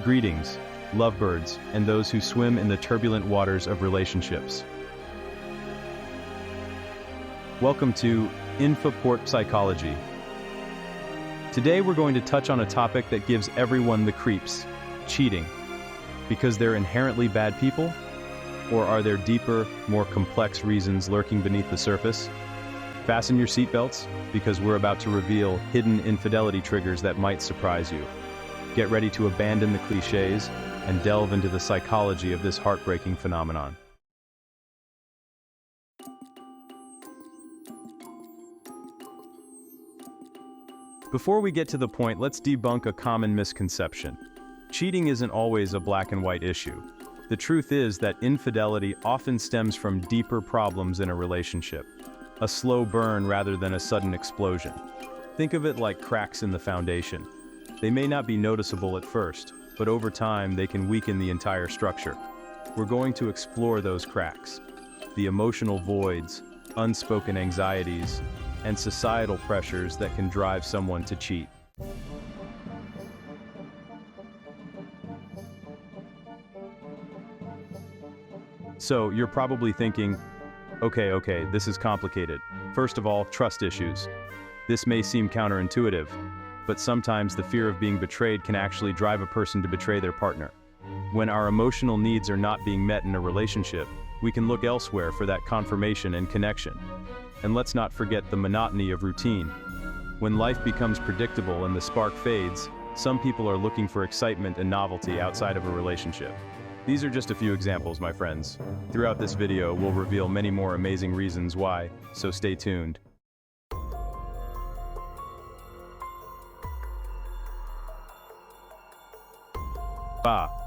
Greetings, lovebirds, and those who swim in the turbulent waters of relationships. Welcome to Infoport Psychology. Today we're going to touch on a topic that gives everyone the creeps: cheating. Because they're inherently bad people? Or are there deeper, more complex reasons lurking beneath the surface? Fasten your seatbelts, because we're about to reveal hidden infidelity triggers that might surprise you. Get ready to abandon the cliches and delve into the psychology of this heartbreaking phenomenon. Before we get to the point, let's debunk a common misconception. Cheating isn't always a black and white issue. The truth is that infidelity often stems from deeper problems in a relationship. A slow burn rather than a sudden explosion. Think of it like cracks in the foundation. They may not be noticeable at first, but over time they can weaken the entire structure. We're going to explore those cracks, the emotional voids, unspoken anxieties, and societal pressures that can drive someone to cheat. So you're probably thinking, okay, this is complicated. First of all, trust issues. This may seem counterintuitive, but sometimes the fear of being betrayed can actually drive a person to betray their partner. When our emotional needs are not being met in a relationship, we can look elsewhere for that confirmation and connection. And let's not forget the monotony of routine. When life becomes predictable and the spark fades, some people are looking for excitement and novelty outside of a relationship. These are just a few examples, my friends. Throughout this video, we'll reveal many more amazing reasons why, so stay tuned.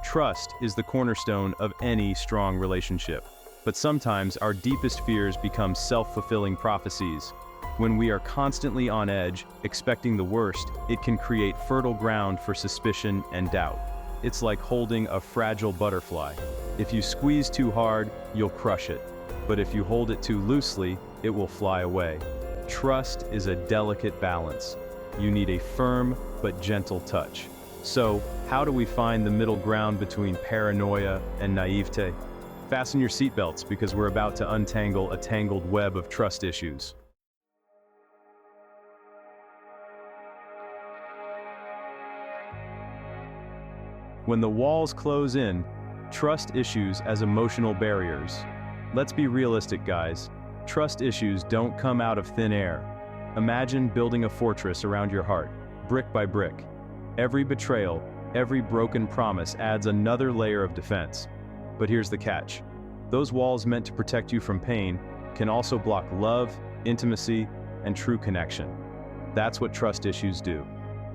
Trust is the cornerstone of any strong relationship. But sometimes our deepest fears become self-fulfilling prophecies. When we are constantly on edge, expecting the worst, it can create fertile ground for suspicion and doubt. It's like holding a fragile butterfly. If you squeeze too hard, you'll crush it. But if you hold it too loosely, it will fly away. Trust is a delicate balance. You need a firm but gentle touch. So, how do we find the middle ground between paranoia and naivete? Fasten your seatbelts, because we're about to untangle a tangled web of trust issues. When the walls close in, trust issues as emotional barriers. Let's be realistic, guys. Trust issues don't come out of thin air. Imagine building a fortress around your heart, brick by brick. Every betrayal, every broken promise adds another layer of defense. But here's the catch. Those walls meant to protect you from pain can also block love, intimacy, and true connection. That's what trust issues do.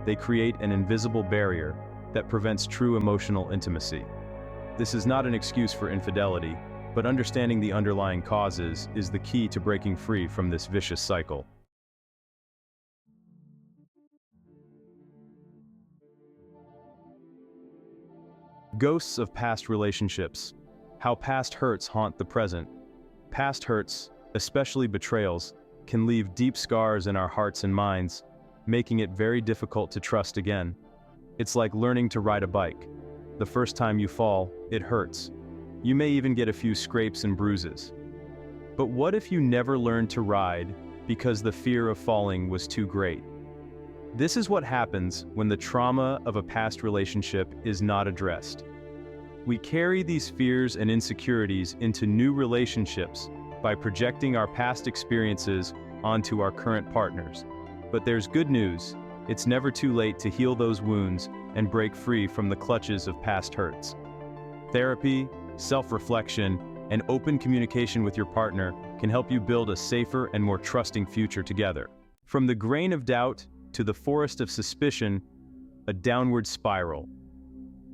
They create an invisible barrier that prevents true emotional intimacy. This is not an excuse for infidelity, but understanding the underlying causes is the key to breaking free from this vicious cycle. Ghosts of past relationships. How past hurts haunt the present. Past hurts, especially betrayals, can leave deep scars in our hearts and minds, making it very difficult to trust again. It's like learning to ride a bike. The first time you fall, it hurts. You may even get a few scrapes and bruises. But what if you never learned to ride because the fear of falling was too great? This is what happens when the trauma of a past relationship is not addressed. We carry these fears and insecurities into new relationships by projecting our past experiences onto our current partners. But there's good news. It's never too late to heal those wounds and break free from the clutches of past hurts. Therapy, self-reflection, and open communication with your partner can help you build a safer and more trusting future together. From the grain of doubt to the forest of suspicion, a downward spiral.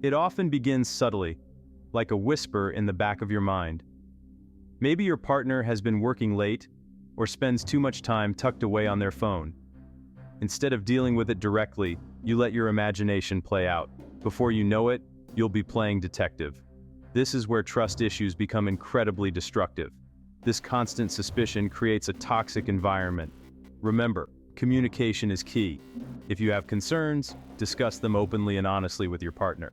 It often begins subtly, like a whisper in the back of your mind. Maybe your partner has been working late or spends too much time tucked away on their phone. Instead of dealing with it directly, you let your imagination play out. Before you know it, you'll be playing detective. This is where trust issues become incredibly destructive. This constant suspicion creates a toxic environment. Remember, communication is key. If you have concerns, discuss them openly and honestly with your partner.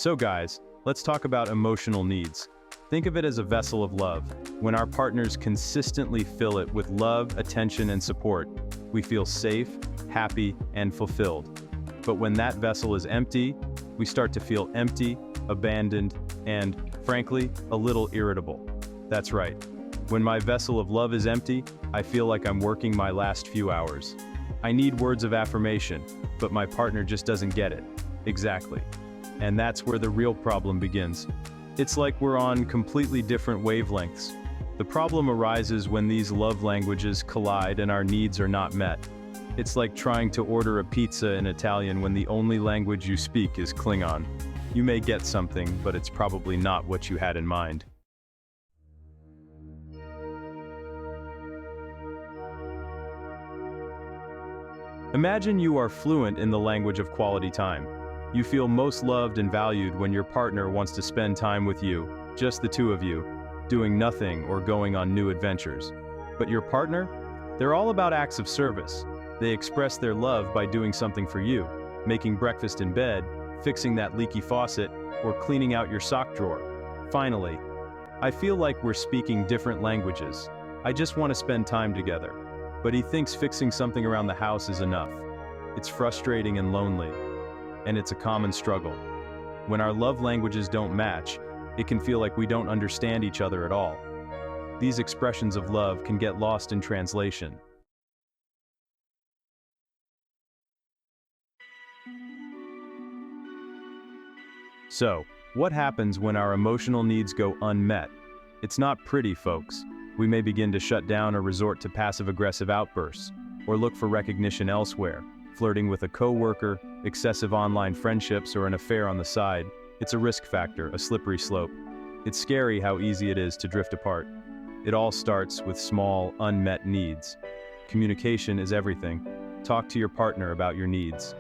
So guys, let's talk about emotional needs. Think of it as a vessel of love. When our partners consistently fill it with love, attention, and support, we feel safe, happy, and fulfilled. But when that vessel is empty, we start to feel empty, abandoned, and, frankly, a little irritable. That's right. When my vessel of love is empty, I feel like I'm working my last few hours. I need words of affirmation, but my partner just doesn't get it. Exactly. And that's where the real problem begins. It's like we're on completely different wavelengths. The problem arises when these love languages collide and our needs are not met. It's like trying to order a pizza in Italian when the only language you speak is Klingon. You may get something, but it's probably not what you had in mind. Imagine you are fluent in the language of quality time. You feel most loved and valued when your partner wants to spend time with you, just the two of you, doing nothing or going on new adventures. But your partner? They're all about acts of service. They express their love by doing something for you, making breakfast in bed, fixing that leaky faucet, or cleaning out your sock drawer. Finally, I feel like we're speaking different languages. I just want to spend time together. But he thinks fixing something around the house is enough. It's frustrating and lonely. And it's a common struggle. When our love languages don't match, it can feel like we don't understand each other at all. These expressions of love can get lost in translation. So, what happens when our emotional needs go unmet? It's not pretty, folks. We may begin to shut down or resort to passive-aggressive outbursts, or look for recognition elsewhere. Flirting with a coworker, excessive online friendships, or an affair on the side. It's a risk factor, a slippery slope. It's scary how easy it is to drift apart. It all starts with small, unmet needs. Communication is everything. Talk to your partner about your needs.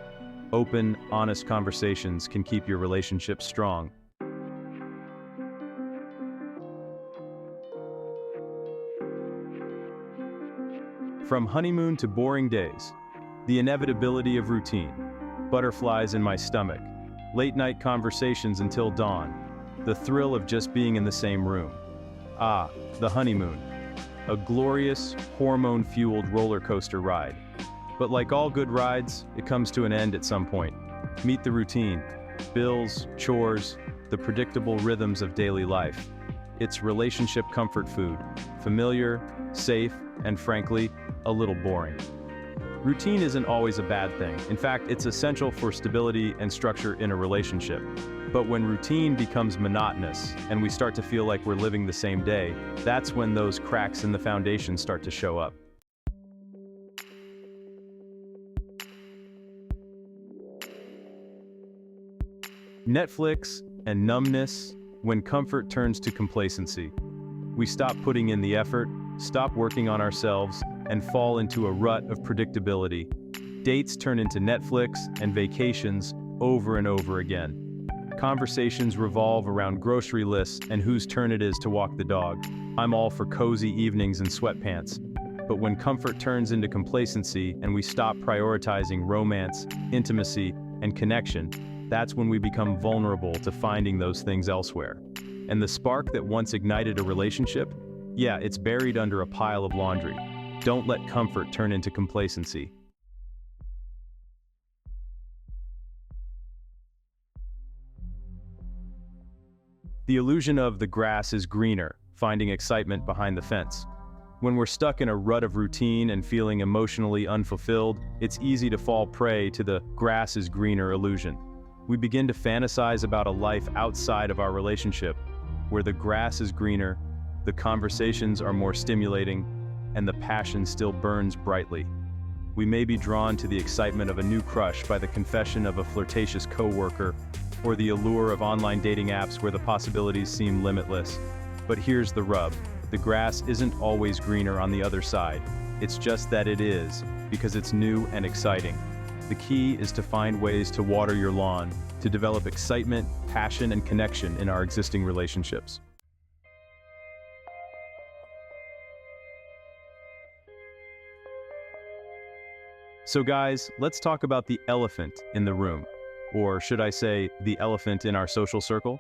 Open, honest conversations can keep your relationship strong. From honeymoon to boring days. The inevitability of routine. Butterflies in my stomach. Late-night conversations until dawn. The thrill of just being in the same room. Ah, the honeymoon. A glorious, hormone-fueled roller coaster ride. But like all good rides, it comes to an end at some point. Meet the routine. Bills, chores, the predictable rhythms of daily life. It's relationship comfort food. Familiar, safe, and frankly, a little boring. Routine isn't always a bad thing. In fact, it's essential for stability and structure in a relationship. But when routine becomes monotonous and we start to feel like we're living the same day, that's when those cracks in the foundation start to show up. Netflix and numbness when comfort turns to complacency. We stop putting in the effort, stop working on ourselves, and fall into a rut of predictability. Dates turn into Netflix and vacations over and over again. Conversations revolve around grocery lists and whose turn it is to walk the dog. I'm all for cozy evenings and sweatpants. But when comfort turns into complacency and we stop prioritizing romance, intimacy, and connection, that's when we become vulnerable to finding those things elsewhere. And the spark that once ignited a relationship? Yeah, it's buried under a pile of laundry. Don't let comfort turn into complacency. The illusion of the grass is greener, finding excitement behind the fence. When we're stuck in a rut of routine and feeling emotionally unfulfilled, it's easy to fall prey to the grass is greener illusion. We begin to fantasize about a life outside of our relationship, where the grass is greener, the conversations are more stimulating, and the passion still burns brightly. We may be drawn to the excitement of a new crush by the confession of a flirtatious coworker, or the allure of online dating apps where the possibilities seem limitless. But here's the rub. The grass isn't always greener on the other side. It's just that it is, because it's new and exciting. The key is to find ways to water your lawn, to develop excitement, passion, and connection in our existing relationships. So guys, let's talk about the elephant in the room. Or should I say, the elephant in our social circle?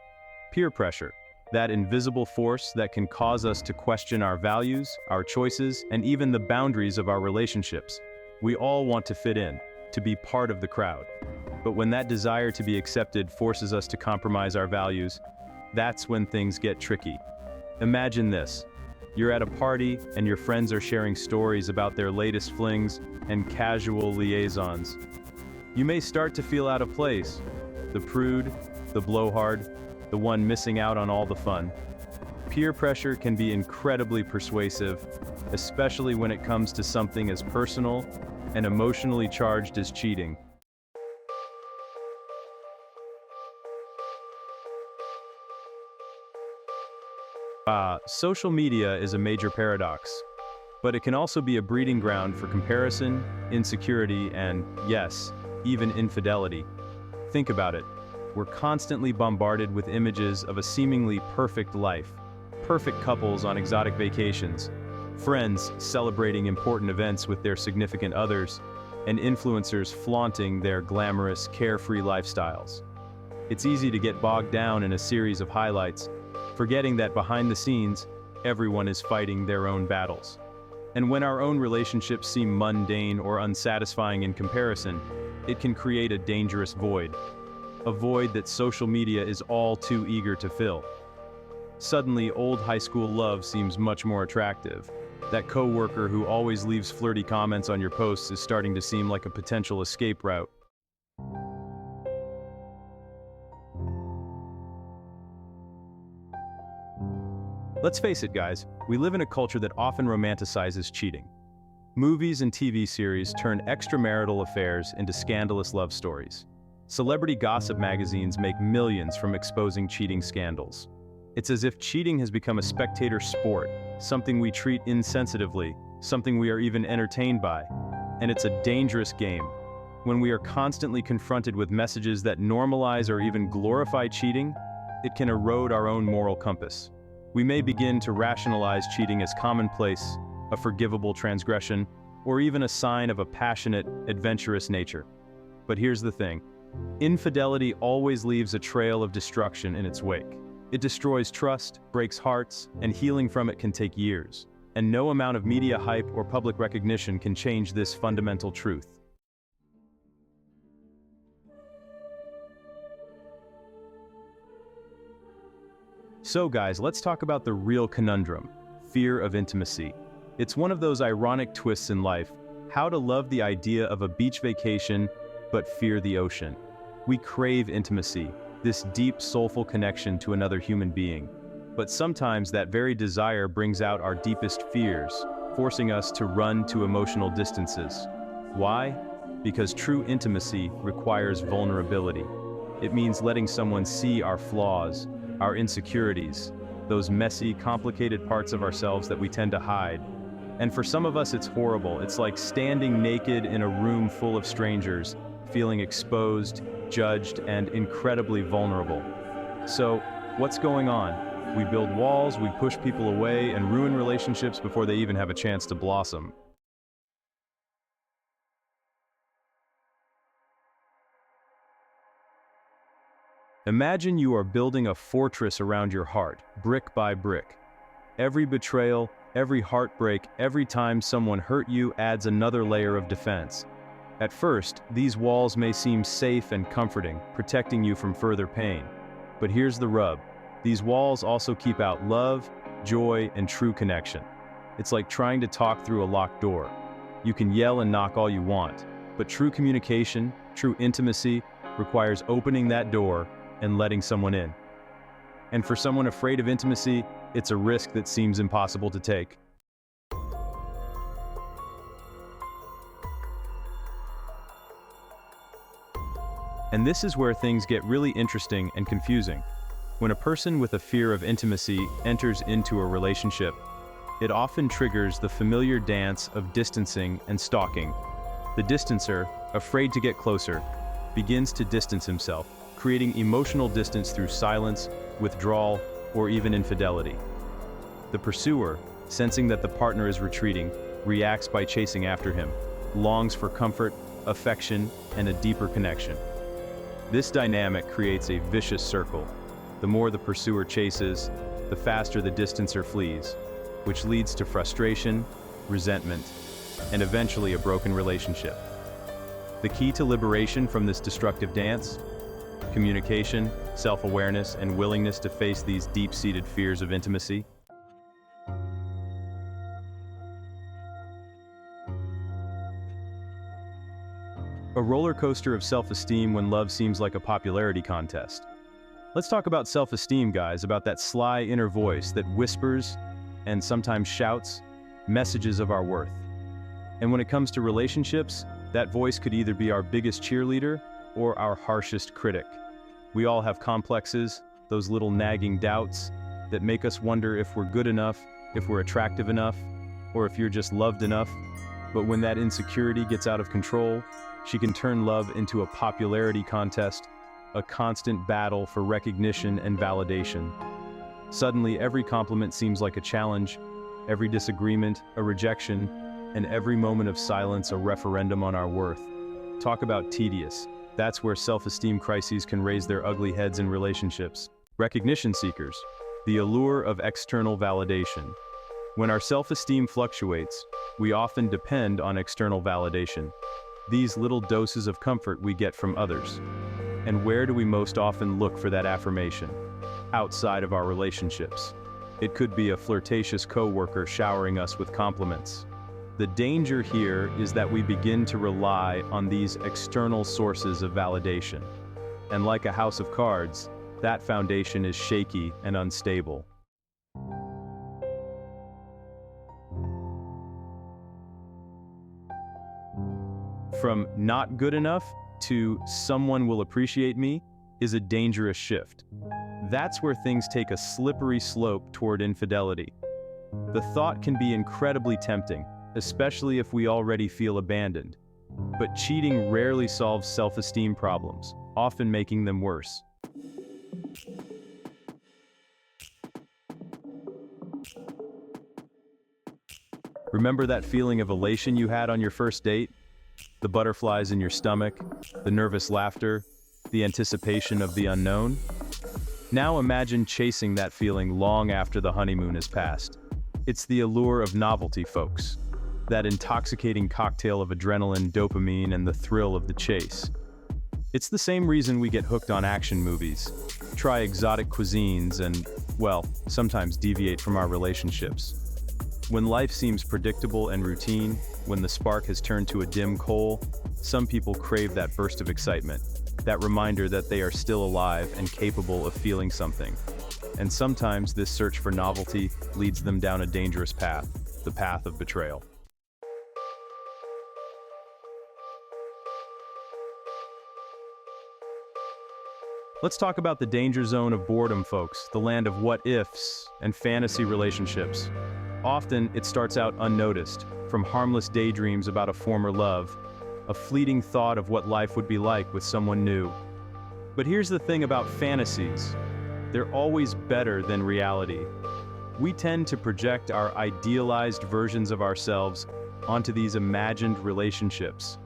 Peer pressure. That invisible force that can cause us to question our values, our choices, and even the boundaries of our relationships. We all want to fit in, to be part of the crowd. But when that desire to be accepted forces us to compromise our values, that's when things get tricky. Imagine this. You're at a party and your friends are sharing stories about their latest flings and casual liaisons. You may start to feel out of place. The prude, the blowhard, the one missing out on all the fun. Peer pressure can be incredibly persuasive, especially when it comes to something as personal and emotionally charged as cheating. Social media is a major paradox, but it can also be a breeding ground for comparison, insecurity, and, yes, even infidelity. Think about it. We're constantly bombarded with images of a seemingly perfect life, perfect couples on exotic vacations, friends celebrating important events with their significant others, and influencers flaunting their glamorous, carefree lifestyles. It's easy to get bogged down in a series of highlights, forgetting that behind the scenes, everyone is fighting their own battles. And when our own relationships seem mundane or unsatisfying in comparison, it can create a dangerous void. A void that social media is all too eager to fill. Suddenly, old high school love seems much more attractive. That coworker who always leaves flirty comments on your posts is starting to seem like a potential escape route. Let's face it, guys, we live in a culture that often romanticizes cheating. Movies and TV series turn extramarital affairs into scandalous love stories. Celebrity gossip magazines make millions from exposing cheating scandals. It's as if cheating has become a spectator sport, something we treat insensitively, something we are even entertained by. And it's a dangerous game. When we are constantly confronted with messages that normalize or even glorify cheating, it can erode our own moral compass. We may begin to rationalize cheating as commonplace, a forgivable transgression, or even a sign of a passionate, adventurous nature. But here's the thing. Infidelity always leaves a trail of destruction in its wake. It destroys trust, breaks hearts, and healing from it can take years. And no amount of media hype or public recognition can change this fundamental truth. So guys, let's talk about the real conundrum, fear of intimacy. It's one of those ironic twists in life, how to love the idea of a beach vacation, but fear the ocean. We crave intimacy, this deep, soulful connection to another human being. But sometimes that very desire brings out our deepest fears, forcing us to run to emotional distances. Why? Because true intimacy requires vulnerability. It means letting someone see our flaws, our insecurities, those messy, complicated parts of ourselves that we tend to hide. And for some of us, it's horrible. It's like standing naked in a room full of strangers, feeling exposed, judged, and incredibly vulnerable. So, what's going on? We build walls, we push people away, and ruin relationships before they even have a chance to blossom. Imagine you are building a fortress around your heart, brick by brick. Every betrayal, every heartbreak, every time someone hurt you adds another layer of defense. At first, these walls may seem safe and comforting, protecting you from further pain. But here's the rub. These walls also keep out love, joy, and true connection. It's like trying to talk through a locked door. You can yell and knock all you want, but true communication, true intimacy, requires opening that door and letting someone in. And for someone afraid of intimacy, it's a risk that seems impossible to take. And this is where things get really interesting and confusing. When a person with a fear of intimacy enters into a relationship, it often triggers the familiar dance of distancing and stalking. The distancer, afraid to get closer, begins to distance himself, creating emotional distance through silence, withdrawal, or even infidelity. The pursuer, sensing that the partner is retreating, reacts by chasing after him, longs for comfort, affection, and a deeper connection. This dynamic creates a vicious circle. The more the pursuer chases, the faster the distancer flees, which leads to frustration, resentment, and eventually a broken relationship. The key to liberation from this destructive dance? Communication, self-awareness, and willingness to face these deep-seated fears of intimacy. A roller coaster of self-esteem when love seems like a popularity contest. Let's talk about self-esteem, guys, about that sly inner voice that whispers and sometimes shouts messages of our worth. And when it comes to relationships, that voice could either be our biggest cheerleader or our harshest critic. We all have complexes, those little nagging doubts that make us wonder if we're good enough, if we're attractive enough, or if you're just loved enough. But when that insecurity gets out of control, she can turn love into a popularity contest, a constant battle for recognition and validation. Suddenly, every compliment seems like a challenge, every disagreement a rejection, and every moment of silence a referendum on our worth. Talk about tedious. That's where self-esteem crises can raise their ugly heads in relationships. Recognition seekers. The allure of external validation. When our self-esteem fluctuates, we often depend on external validation. These little doses of comfort we get from others. And where do we most often look for that affirmation? Outside of our relationships. It could be a flirtatious coworker showering us with compliments. The danger here is that we begin to rely on these external sources of validation. And like a house of cards, that foundation is shaky and unstable. From not good enough to someone will appreciate me is a dangerous shift. That's where things take a slippery slope toward infidelity. The thought can be incredibly tempting, especially if we already feel abandoned. But cheating rarely solves self-esteem problems, often making them worse. Remember that feeling of elation you had on your first date? The butterflies in your stomach, the nervous laughter, the anticipation of the unknown? Now imagine chasing that feeling long after the honeymoon has passed. It's the allure of novelty, folks. That intoxicating cocktail of adrenaline, dopamine, and the thrill of the chase. It's the same reason we get hooked on action movies, try exotic cuisines, and, well, sometimes deviate from our relationships. When life seems predictable and routine, when the spark has turned to a dim coal, some people crave that burst of excitement, that reminder that they are still alive and capable of feeling something. And sometimes this search for novelty leads them down a dangerous path, the path of betrayal. Let's talk about the danger zone of boredom, folks, the land of what-ifs and fantasy relationships. Often, it starts out unnoticed, from harmless daydreams about a former love, a fleeting thought of what life would be like with someone new. But here's the thing about fantasies. They're always better than reality. We tend to project our idealized versions of ourselves onto these imagined relationships,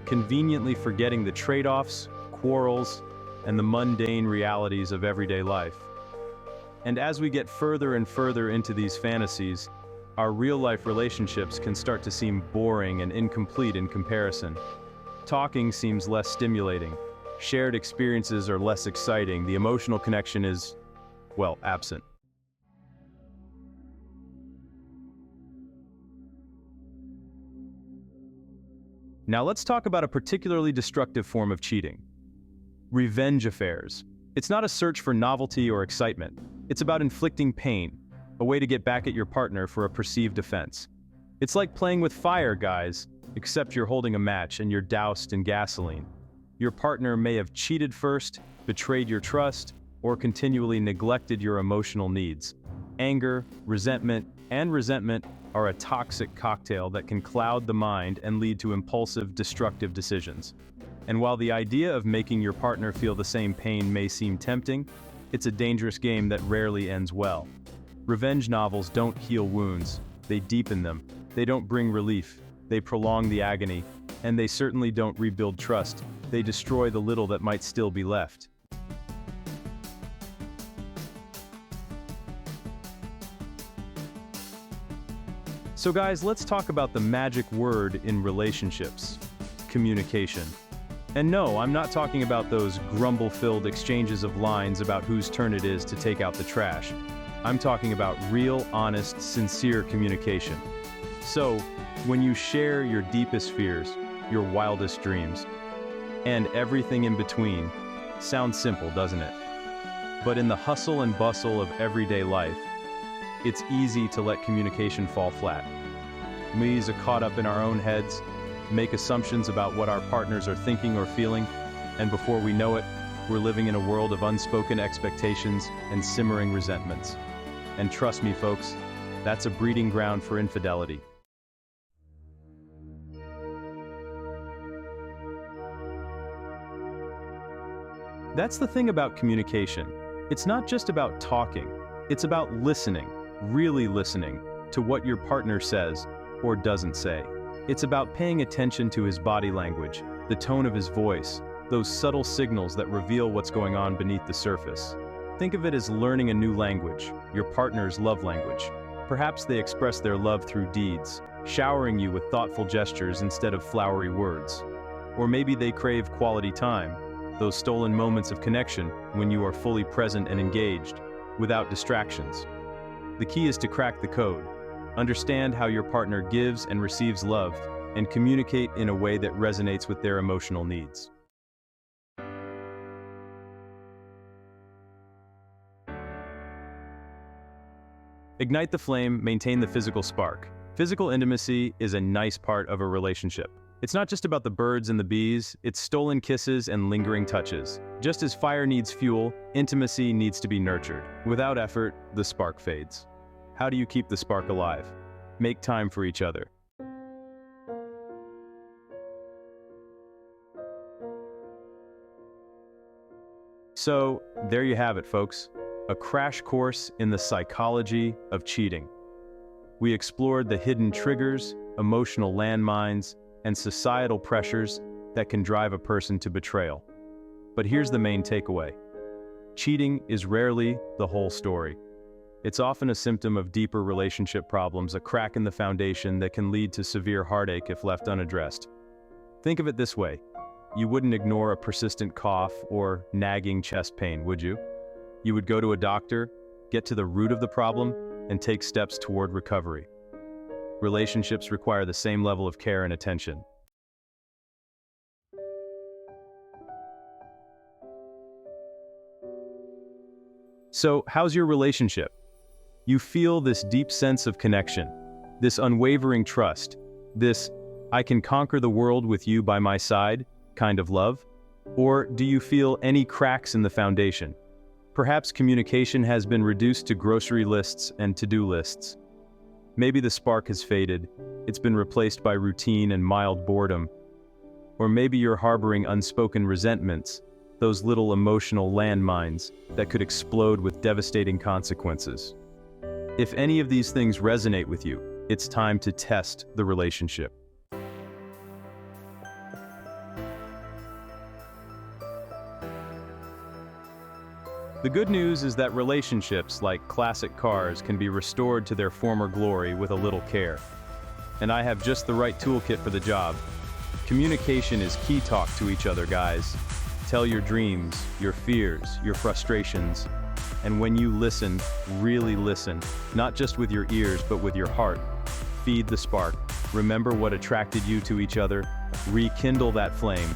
conveniently forgetting the trade-offs, quarrels, and the mundane realities of everyday life. And as we get further and further into these fantasies, our real-life relationships can start to seem boring and incomplete in comparison. Talking seems less stimulating. Shared experiences are less exciting. The emotional connection is, well, absent. Now let's talk about a particularly destructive form of cheating. Revenge affairs. It's not a search for novelty or excitement. It's about inflicting pain, a way to get back at your partner for a perceived offense. It's like playing with fire, guys, except you're holding a match and you're doused in gasoline. Your partner may have cheated first, betrayed your trust, or continually neglected your emotional needs. Anger, resentment, and resentment are a toxic cocktail that can cloud the mind and lead to impulsive, destructive decisions. And while the idea of making your partner feel the same pain may seem tempting, it's a dangerous game that rarely ends well. Revenge novels don't heal wounds, they deepen them. They don't bring relief, they prolong the agony, and they certainly don't rebuild trust. they destroy the little that might still be left. So guys, let's talk about the magic word in relationships: communication. And no, I'm not talking about those grumble-filled exchanges of lines about whose turn it is to take out the trash. I'm talking about real, honest, sincere communication. So, when you share your deepest fears, your wildest dreams, and everything in between, sounds simple, doesn't it? But in the hustle and bustle of everyday life, it's easy to let communication fall flat. We are caught up in our own heads, make assumptions about what our partners are thinking or feeling, and before we know it, we're living in a world of unspoken expectations and simmering resentments. And trust me, folks, that's a breeding ground for infidelity. That's the thing about communication. It's not just about talking, it's about listening, really listening to what your partner says or doesn't say. It's about paying attention to his body language, the tone of his voice, those subtle signals that reveal what's going on beneath the surface. Think of it as learning a new language, your partner's love language. Perhaps they express their love through deeds, showering you with thoughtful gestures instead of flowery words. Or maybe they crave quality time, those stolen moments of connection when you are fully present and engaged, without distractions. The key is to crack the code. Understand how your partner gives and receives love, and communicate in a way that resonates with their emotional needs. Ignite the flame, maintain the physical spark. Physical intimacy is a nice part of a relationship. It's not just about the birds and the bees, it's stolen kisses and lingering touches. Just as fire needs fuel, intimacy needs to be nurtured. Without effort, the spark fades. How do you keep the spark alive? Make time for each other. So, there you have it, folks. A crash course in the psychology of cheating. We explored the hidden triggers, emotional landmines, and societal pressures that can drive a person to betrayal. But here's the main takeaway. Cheating is rarely the whole story. It's often a symptom of deeper relationship problems, a crack in the foundation that can lead to severe heartache if left unaddressed. Think of it this way. You wouldn't ignore a persistent cough or nagging chest pain, would you? You would go to a doctor, get to the root of the problem, and take steps toward recovery. Relationships require the same level of care and attention. So, how's your relationship? You feel this deep sense of connection, this unwavering trust, this "I can conquer the world with you by my side" kind of love? Or do you feel any cracks in the foundation? Perhaps communication has been reduced to grocery lists and to-do lists. Maybe the spark has faded, it's been replaced by routine and mild boredom. Or maybe you're harboring unspoken resentments, those little emotional landmines that could explode with devastating consequences. If any of these things resonate with you, it's time to test the relationship. The good news is that relationships, like classic cars, can be restored to their former glory with a little care. And I have just the right toolkit for the job. Communication is key. Talk to each other, guys. Tell your dreams, your fears, your frustrations. And when you listen, really listen, not just with your ears, but with your heart. Feed the spark. Remember what attracted you to each other. Rekindle that flame.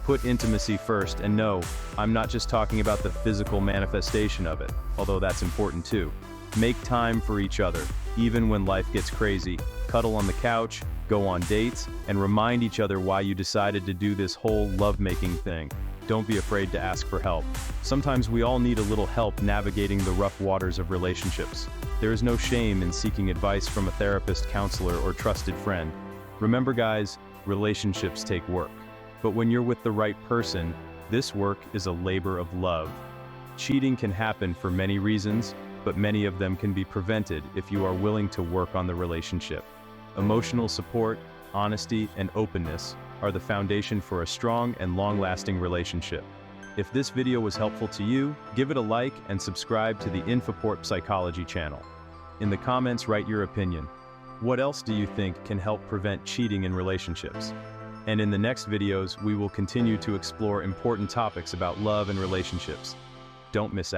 Put intimacy first, and no, I'm not just talking about the physical manifestation of it, although that's important too. Make time for each other, even when life gets crazy. Cuddle on the couch, go on dates, and remind each other why you decided to do this whole love-making thing. Don't be afraid to ask for help. Sometimes we all need a little help navigating the rough waters of relationships. There is no shame in seeking advice from a therapist, counselor, or trusted friend. Remember, guys, relationships take work. But when you're with the right person, this work is a labor of love. Cheating can happen for many reasons, but many of them can be prevented if you are willing to work on the relationship. Emotional support, honesty, and openness are the foundation for a strong and long-lasting relationship. If this video was helpful to you, give it a like and subscribe to the Infoport Psychology channel. In the comments, write your opinion. What else do you think can help prevent cheating in relationships? And in the next videos, we will continue to explore important topics about love and relationships. Don't miss out.